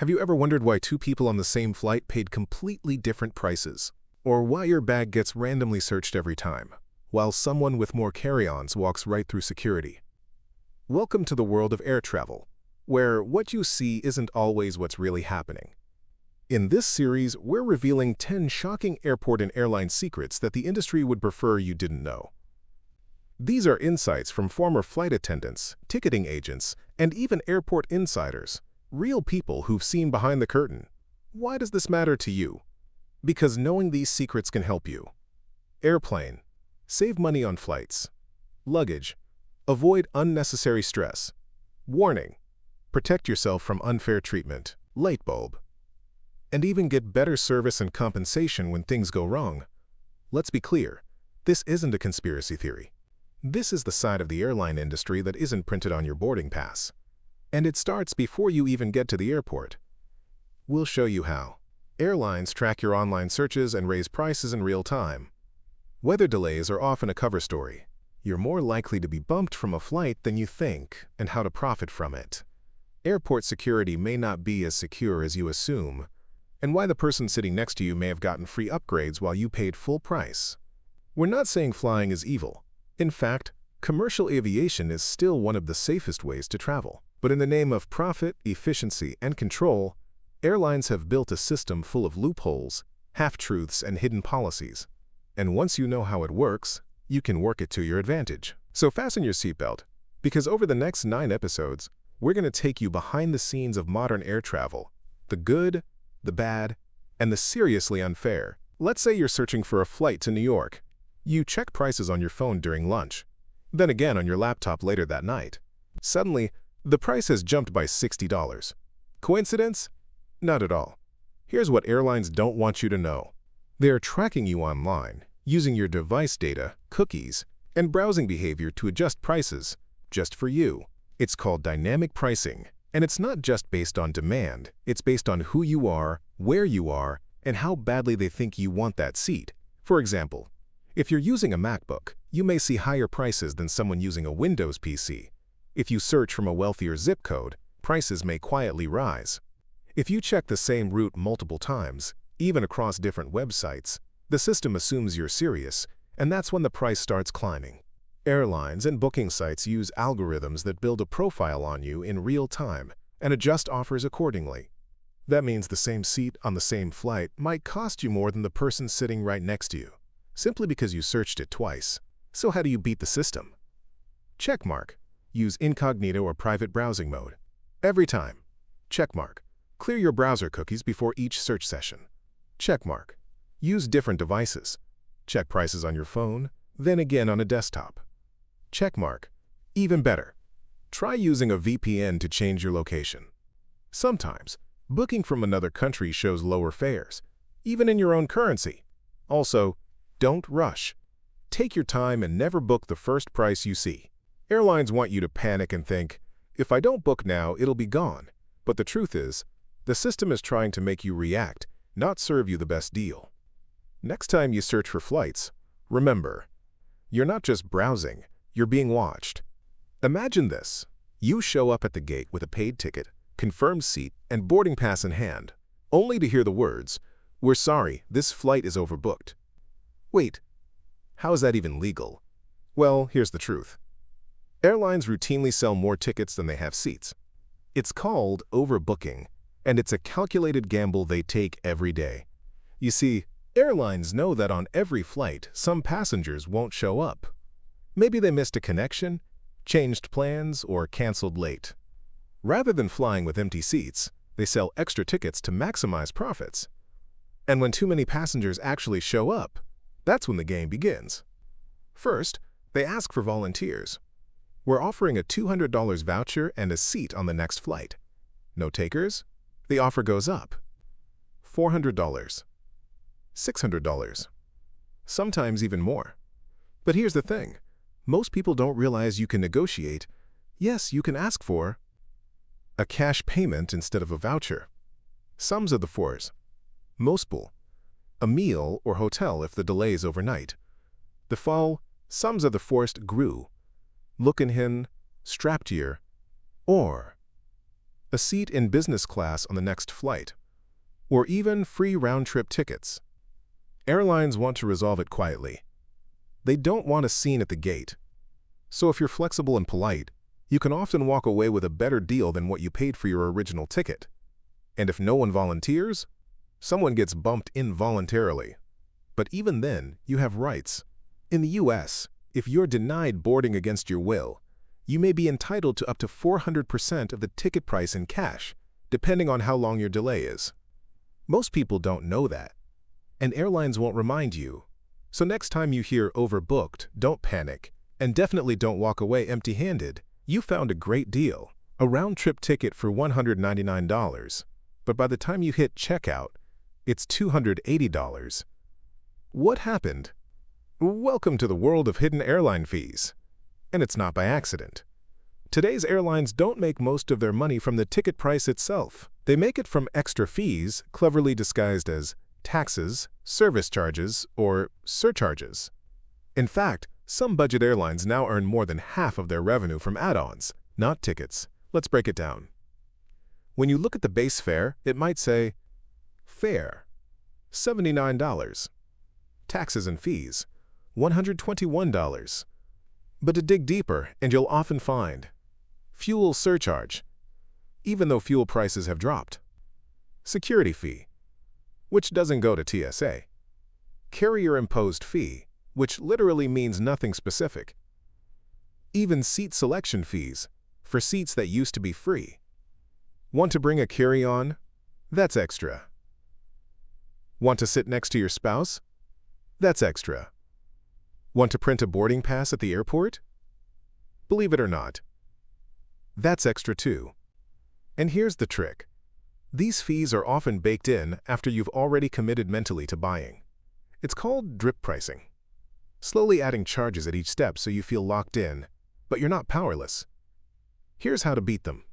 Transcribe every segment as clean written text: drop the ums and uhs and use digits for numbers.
Have you ever wondered why two people on the same flight paid completely different prices? Or why your bag gets randomly searched every time, while someone with more carry-ons walks right through security? Welcome to the world of air travel, where what you see isn't always what's really happening. In this series, we're revealing 10 shocking airport and airline secrets that the industry would prefer you didn't know. These are insights from former flight attendants, ticketing agents, and even airport insiders. Real people who've seen behind the curtain. Why does this matter to you? Because knowing these secrets can help you. Airplane. Save money on flights. Luggage. Avoid unnecessary stress. Warning. Protect yourself from unfair treatment. Light bulb. And even get better service and compensation when things go wrong. Let's be clear. This isn't a conspiracy theory. This is the side of the airline industry that isn't printed on your boarding pass. And it starts before you even get to the airport. We'll show you how. Airlines track your online searches and raise prices in real time. Weather delays are often a cover story. You're more likely to be bumped from a flight than you think, and how to profit from it. Airport security may not be as secure as you assume, and why the person sitting next to you may have gotten free upgrades while you paid full price. We're not saying flying is evil. In fact, commercial aviation is still one of the safest ways to travel. But in the name of profit, efficiency, and control, airlines have built a system full of loopholes, half-truths, and hidden policies. And once you know how it works, you can work it to your advantage. So fasten your seatbelt, because over the next 9 episodes, we're going to take you behind the scenes of modern air travel, the good, the bad, and the seriously unfair. Let's say you're searching for a flight to New York. You check prices on your phone during lunch, then again on your laptop later that night. Suddenly, the price has jumped by $60. Coincidence? Not at all. Here's what airlines don't want you to know. They are tracking you online, using your device data, cookies, and browsing behavior to adjust prices, just for you. It's called dynamic pricing, and it's not just based on demand. It's based on who you are, where you are, and how badly they think you want that seat. For example, if you're using a MacBook, you may see higher prices than someone using a Windows PC. If you search from a wealthier zip code, prices may quietly rise. If you check the same route multiple times, even across different websites, the system assumes you're serious, and that's when the price starts climbing. Airlines and booking sites use algorithms that build a profile on you in real time and adjust offers accordingly. That means the same seat on the same flight might cost you more than the person sitting right next to you, simply because you searched it twice. So how do you beat the system? Checkmark. Use incognito or private browsing mode. Every time. Checkmark. Clear your browser cookies before each search session. Checkmark. Use different devices. Check prices on your phone, then again on a desktop. Checkmark. Even better. Try using a VPN to change your location. Sometimes, booking from another country shows lower fares, even in your own currency. Also, don't rush. Take your time and never book the first price you see. Airlines want you to panic and think, if I don't book now, it'll be gone. But the truth is, the system is trying to make you react, not serve you the best deal. Next time you search for flights, remember, you're not just browsing, you're being watched. Imagine this. You show up at the gate with a paid ticket, confirmed seat, and boarding pass in hand, only to hear the words, "We're sorry, this flight is overbooked." Wait, how is that even legal? Well, here's the truth. Airlines routinely sell more tickets than they have seats. It's called overbooking, and it's a calculated gamble they take every day. You see, airlines know that on every flight, some passengers won't show up. Maybe they missed a connection, changed plans, or canceled late. Rather than flying with empty seats, they sell extra tickets to maximize profits. And when too many passengers actually show up, that's when the game begins. First, they ask for volunteers. We're offering a $200 voucher and a seat on the next flight. No takers? The offer goes up. $400. $600. Sometimes even more. But here's the thing. Most people don't realize you can negotiate. Yes, you can ask for a cash payment instead of a voucher. Sums of the fours. Mostpool. A meal or hotel if the delay is overnight. The fall, sums of the forced grew. Looken hin, straptier, or a seat in business class on the next flight, or even free round-trip tickets. Airlines want to resolve it quietly. They don't want a scene at the gate. So if you're flexible and polite, you can often walk away with a better deal than what you paid for your original ticket. And if no one volunteers, someone gets bumped involuntarily. But even then, you have rights. In the US, if you're denied boarding against your will, you may be entitled to up to 400% of the ticket price in cash, depending on how long your delay is. Most people don't know that, and airlines won't remind you. So next time you hear overbooked, don't panic, and definitely don't walk away empty-handed. You found a great deal, a round-trip ticket for $199, but by the time you hit checkout, it's $280. What happened? Welcome to the world of hidden airline fees. And it's not by accident. Today's airlines don't make most of their money from the ticket price itself. They make it from extra fees, cleverly disguised as taxes, service charges, or surcharges. In fact, some budget airlines now earn more than half of their revenue from add-ons, not tickets. Let's break it down. When you look at the base fare, it might say, fare, $79. Taxes and fees, $121. But to dig deeper, and you'll often find fuel surcharge, even though fuel prices have dropped. Security fee, which doesn't go to TSA. Carrier-imposed fee, which literally means nothing specific. Even seat selection fees, for seats that used to be free. Want to bring a carry-on? That's extra. Want to sit next to your spouse? That's extra. Want to print a boarding pass at the airport? Believe it or not, that's extra too. And here's the trick. These fees are often baked in after you've already committed mentally to buying. It's called drip pricing. Slowly adding charges at each step so you feel locked in, but you're not powerless. Here's how to beat them.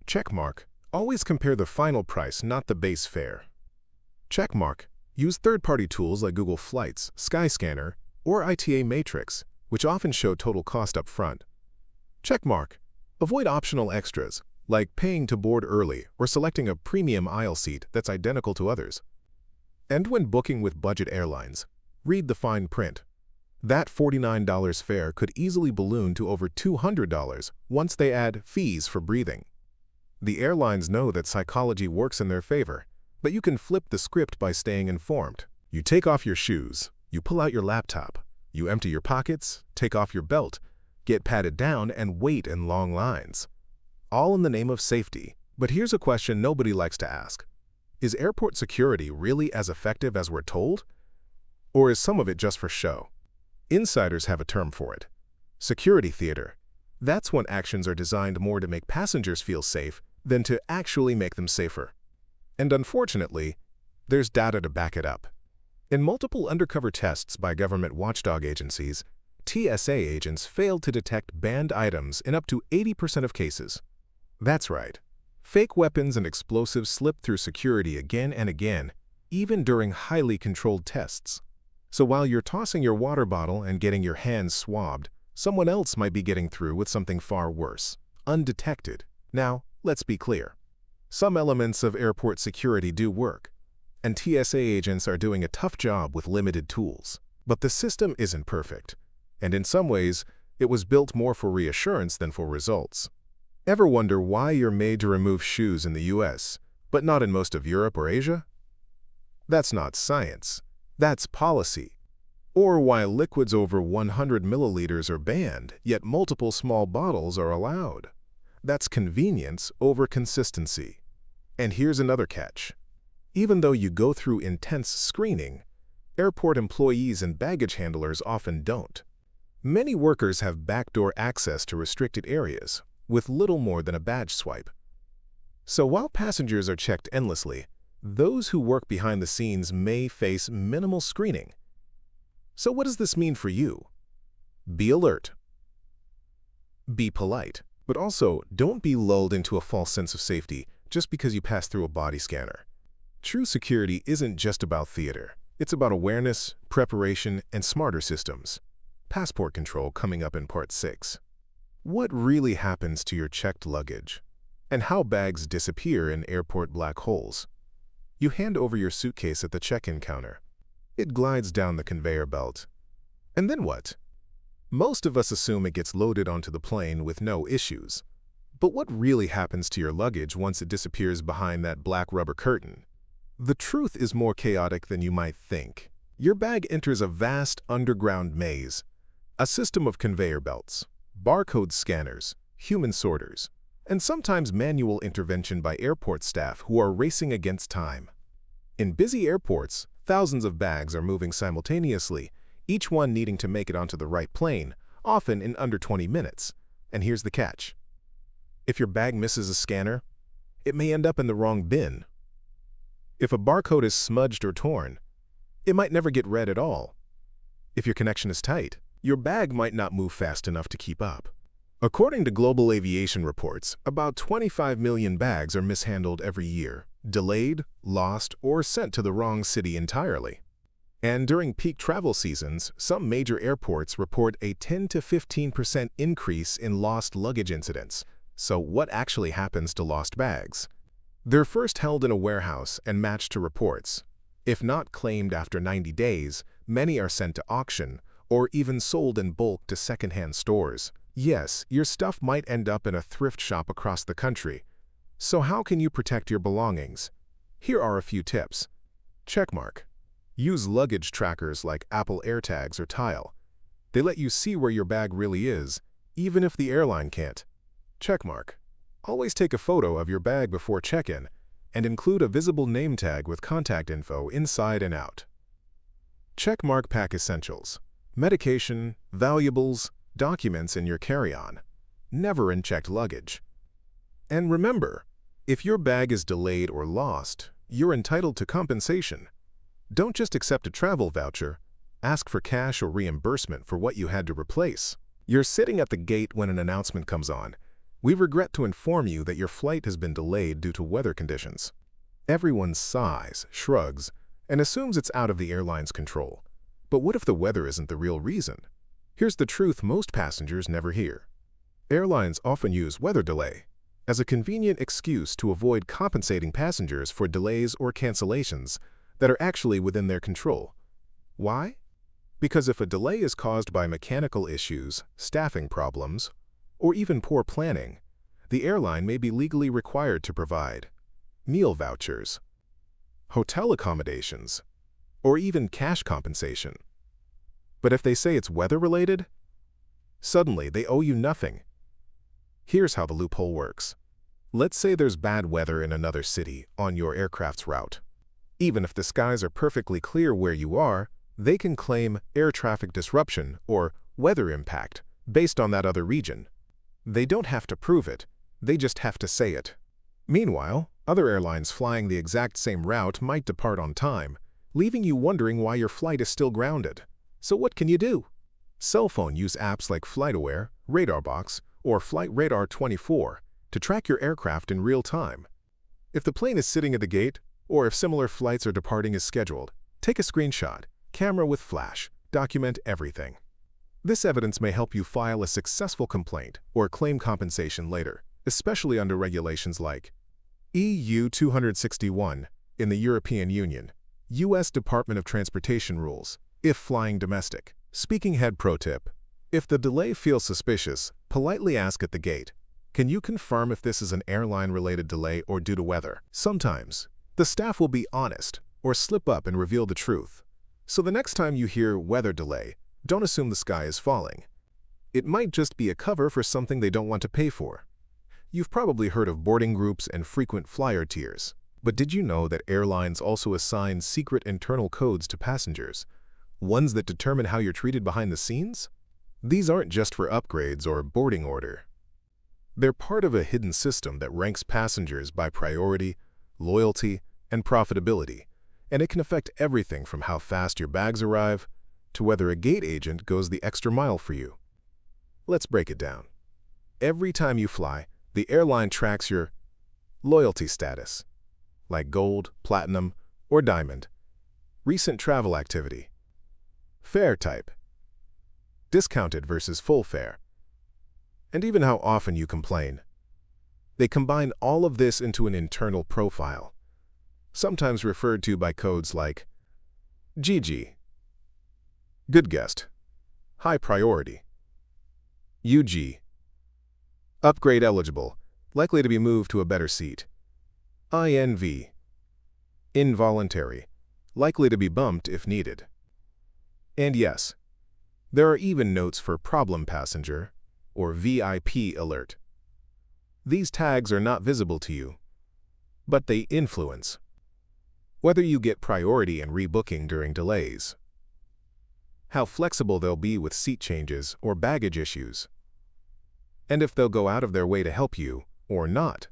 Checkmark. Always compare the final price, not the base fare. Checkmark. Use third-party tools like Google Flights, Skyscanner, or ITA Matrix, which often show total cost up front. Checkmark. Avoid optional extras, like paying to board early or selecting a premium aisle seat that's identical to others. And when booking with budget airlines, read the fine print. That $49 fare could easily balloon to over $200 once they add fees for breathing. The airlines know that psychology works in their favor, but you can flip the script by staying informed. You take off your shoes, you pull out your laptop, you empty your pockets, take off your belt, get patted down, and wait in long lines. All in the name of safety. But here's a question nobody likes to ask. Is airport security really as effective as we're told? Or is some of it just for show? Insiders have a term for it. Security theater. That's when actions are designed more to make passengers feel safe than to actually make them safer. And unfortunately, there's data to back it up. In multiple undercover tests by government watchdog agencies, TSA agents failed to detect banned items in up to 80% of cases. That's right. Fake weapons and explosives slip through security again and again, even during highly controlled tests. So while you're tossing your water bottle and getting your hands swabbed, someone else might be getting through with something far worse, undetected. Now, let's be clear. Some elements of airport security do work, and TSA agents are doing a tough job with limited tools. But the system isn't perfect, and in some ways, it was built more for reassurance than for results. Ever wonder why you're made to remove shoes in the US, but not in most of Europe or Asia? That's not science. That's policy. Or why liquids over 100 milliliters are banned, yet multiple small bottles are allowed. That's convenience over consistency. And here's another catch. Even though you go through intense screening, airport employees and baggage handlers often don't. Many workers have backdoor access to restricted areas, with little more than a badge swipe. So while passengers are checked endlessly, those who work behind the scenes may face minimal screening. So what does this mean for you? Be alert. Be polite. But also, don't be lulled into a false sense of safety just because you pass through a body scanner. True security isn't just about theater. It's about awareness, preparation, and smarter systems. Passport control coming up in Part 6. What really happens to your checked luggage? and how bags disappear in airport black holes. You hand over your suitcase at the check-in counter. It glides down the conveyor belt. And then what? Most of us assume it gets loaded onto the plane with no issues. But what really happens to your luggage once it disappears behind that black rubber curtain? The truth is more chaotic than you might think. Your bag enters a vast underground maze, a system of conveyor belts, barcode scanners, human sorters, and sometimes manual intervention by airport staff who are racing against time. In busy airports, thousands of bags are moving simultaneously, each one needing to make it onto the right plane, often in under 20 minutes. And here's the catch. If your bag misses a scanner, it may end up in the wrong bin. If a barcode is smudged or torn, it might never get read at all. If your connection is tight, your bag might not move fast enough to keep up. According to global aviation reports, about 25 million bags are mishandled every year, delayed, lost, or sent to the wrong city entirely. And during peak travel seasons, some major airports report a 10 to 15% increase in lost luggage incidents. So what actually happens to lost bags? They're first held in a warehouse and matched to reports. If not claimed after 90 days, many are sent to auction or even sold in bulk to secondhand stores. Yes, your stuff might end up in a thrift shop across the country. So how can you protect your belongings? Here are a few tips. Checkmark. Use luggage trackers like Apple AirTags or Tile. They let you see where your bag really is, even if the airline can't. Checkmark. Always take a photo of your bag before check-in and include a visible name tag with contact info inside and out. Checkmark pack essentials. Medication, valuables, documents in your carry-on. Never in checked luggage. And remember, if your bag is delayed or lost, you're entitled to compensation. Don't just accept a travel voucher. Ask for cash or reimbursement for what you had to replace. You're sitting at the gate when an announcement comes on. We regret to inform you that your flight has been delayed due to weather conditions. Everyone sighs, shrugs, and assumes it's out of the airline's control. But what if the weather isn't the real reason? Here's the truth most passengers never hear. Airlines often use weather delay as a convenient excuse to avoid compensating passengers for delays or cancellations that are actually within their control. Why? Because if a delay is caused by mechanical issues, staffing problems, or even poor planning, the airline may be legally required to provide meal vouchers, hotel accommodations, or even cash compensation. But if they say it's weather-related, suddenly they owe you nothing. Here's how the loophole works. Let's say there's bad weather in another city on your aircraft's route. Even if the skies are perfectly clear where you are, they can claim air traffic disruption or weather impact based on that other region. They don't have to prove it, they just have to say it. Meanwhile, other airlines flying the exact same route might depart on time, leaving you wondering why your flight is still grounded. So what can you do? Cell phone use apps like FlightAware, RadarBox, or Flight Radar 24 to track your aircraft in real time. If the plane is sitting at the gate, or if similar flights are departing as scheduled, take a screenshot, camera with flash, document everything. This evidence may help you file a successful complaint or claim compensation later, especially under regulations like EU 261 in the European Union, U.S. Department of Transportation rules, if flying domestic. Speaking head pro tip, if the delay feels suspicious, politely ask at the gate, can you confirm if this is an airline-related delay or due to weather? Sometimes, the staff will be honest or slip up and reveal the truth. So the next time you hear weather delay, don't assume the sky is falling. It might just be a cover for something they don't want to pay for. You've probably heard of boarding groups and frequent flyer tiers. But did you know that airlines also assign secret internal codes to passengers, ones that determine how you're treated behind the scenes? These aren't just for upgrades or boarding order. They're part of a hidden system that ranks passengers by priority, loyalty, and profitability, and it can affect everything from how fast your bags arrive to whether a gate agent goes the extra mile for you. Let's break it down. Every time you fly, the airline tracks your loyalty status, like gold, platinum, or diamond, recent travel activity, fare type, discounted versus full fare, and even how often you complain. They combine all of this into an internal profile, sometimes referred to by codes like GG, good guest, high priority, UG, upgrade eligible, likely to be moved to a better seat, INV, involuntary, likely to be bumped if needed. And yes, there are even notes for problem passenger or VIP alert. These tags are not visible to you, but they influence whether you get priority and rebooking during delays, how flexible they'll be with seat changes or baggage issues, and if they'll go out of their way to help you or not.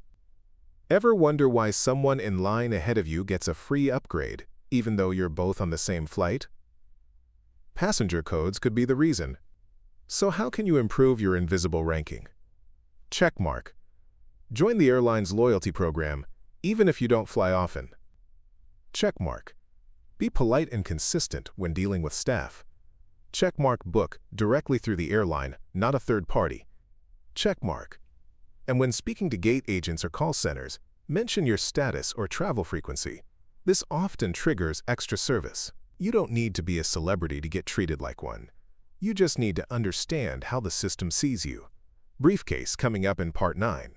Ever wonder why someone in line ahead of you gets a free upgrade, even though you're both on the same flight? Passenger codes could be the reason. So how can you improve your invisible ranking? Checkmark. Join the airline's loyalty program, even if you don't fly often. Checkmark. Be polite and consistent when dealing with staff. Checkmark. Book directly through the airline, not a third party. Checkmark. And when speaking to gate agents or call centers, mention your status or travel frequency. This often triggers extra service. You don't need to be a celebrity to get treated like one. You just need to understand how the system sees you. Briefcase coming up in Part 9.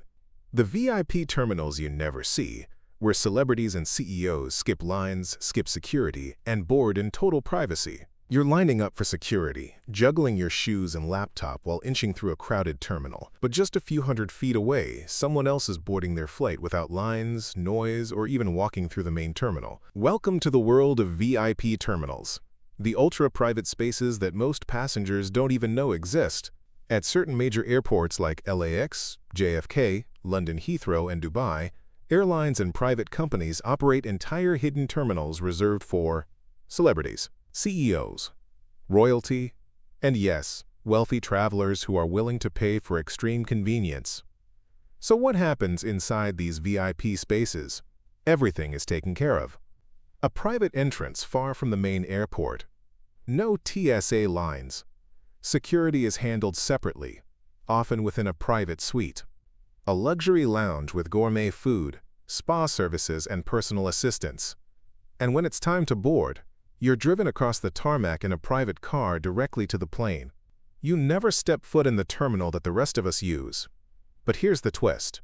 The VIP terminals you never see, where celebrities and CEOs skip lines, skip security, and board in total privacy. You're lining up for security, juggling your shoes and laptop while inching through a crowded terminal. But just a few hundred feet away, someone else is boarding their flight without lines, noise, or even walking through the main terminal. Welcome to the world of VIP terminals, the ultra-private spaces that most passengers don't even know exist. At certain major airports like LAX, JFK, London Heathrow, and Dubai, airlines and private companies operate entire hidden terminals reserved for celebrities, CEOs, royalty, and yes, wealthy travelers who are willing to pay for extreme convenience. So what happens inside these VIP spaces? Everything is taken care of. A private entrance far from the main airport. No TSA lines. Security is handled separately, often within a private suite. A luxury lounge with gourmet food, spa services, and personal assistants. And when it's time to board, you're driven across the tarmac in a private car directly to the plane. You never step foot in the terminal that the rest of us use. But here's the twist.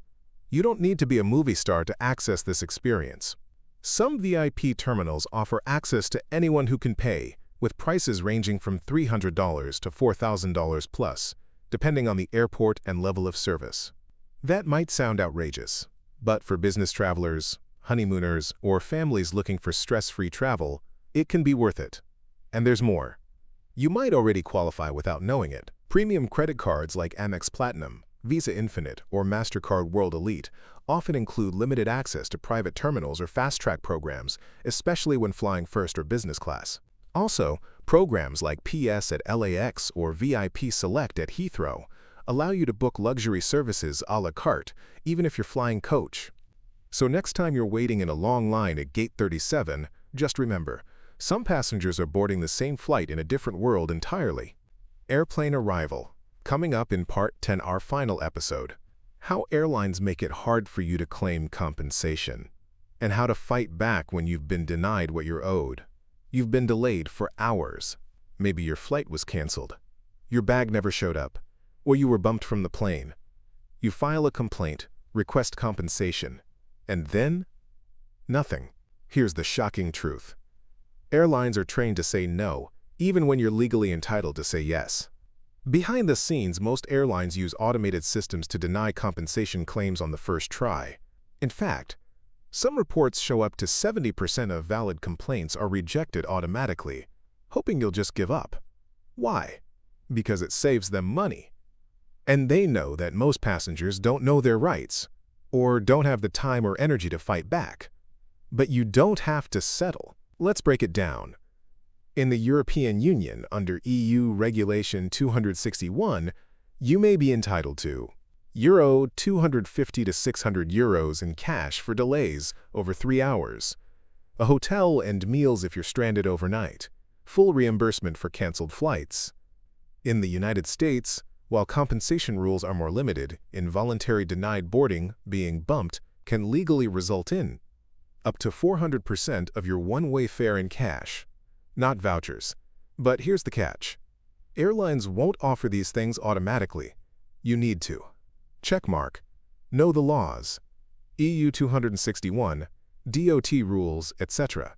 You don't need to be a movie star to access this experience. Some VIP terminals offer access to anyone who can pay, with prices ranging from $300 to $4,000 plus, depending on the airport and level of service. That might sound outrageous, but for business travelers, honeymooners, or families looking for stress-free travel, it can be worth it. And there's more. You might already qualify without knowing it. Premium credit cards like Amex Platinum, Visa Infinite, or MasterCard World Elite often include limited access to private terminals or fast-track programs, especially when flying first or business class. Also, programs like PS at LAX or VIP Select at Heathrow allow you to book luxury services a la carte, even if you're flying coach. So next time you're waiting in a long line at Gate 37, just remember, some passengers are boarding the same flight in a different world entirely. Airplane arrival. Coming up in Part 10, our final episode. How airlines make it hard for you to claim compensation, and how to fight back when you've been denied what you're owed. You've been delayed for hours. Maybe your flight was canceled. Your bag never showed up, or you were bumped from the plane. You file a complaint, request compensation, and then nothing. Here's the shocking truth. Airlines are trained to say no, even when you're legally entitled to say yes. Behind the scenes, most airlines use automated systems to deny compensation claims on the first try. In fact, some reports show up to 70% of valid complaints are rejected automatically, hoping you'll just give up. Why? Because it saves them money. And they know that most passengers don't know their rights, or don't have the time or energy to fight back. But you don't have to settle. Let's break it down. In the European Union, under EU Regulation 261, you may be entitled to Euro 250 to 600 euros in cash for delays over 3 hours, a hotel and meals if you're stranded overnight, full reimbursement for canceled flights. In the United States, While compensation rules are more limited, involuntary denied boarding, being bumped, can legally result in up to 400% of your one-way fare in cash, not vouchers. But here's the catch. Airlines won't offer these things automatically. You need to. Checkmark. Know the laws. EU 261, DOT rules, etc.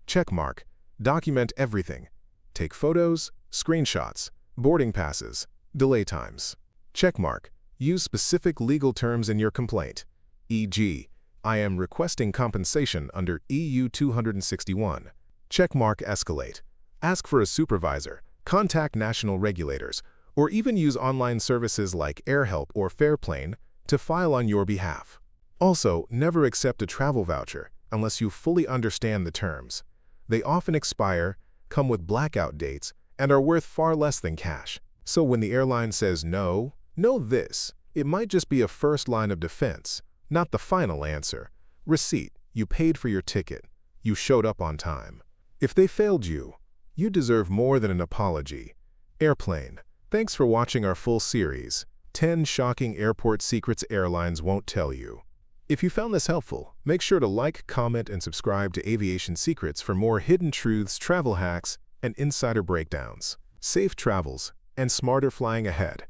Checkmark. Document everything. Take photos, screenshots, boarding passes, delay times. Checkmark. Use specific legal terms in your complaint. E.g., I am requesting compensation under EU 261. Checkmark. Escalate. Ask for a supervisor, contact national regulators, or even use online services like AirHelp or Fairplane to file on your behalf. Also, never accept a travel voucher unless you fully understand the terms. They often expire, come with blackout dates, and are worth far less than cash. So when the airline says no, know this: it might just be a first line of defense, not the final answer. Receipt. You paid for your ticket. You showed up on time. If they failed you, you deserve more than an apology. Airplane. Thanks for watching our full series, 10 Shocking Airport Secrets Airlines Won't Tell You. If you found this helpful, make sure to like, comment, and subscribe to Aviation Secrets for more hidden truths, travel hacks, and insider breakdowns. Safe travels and smarter flying ahead.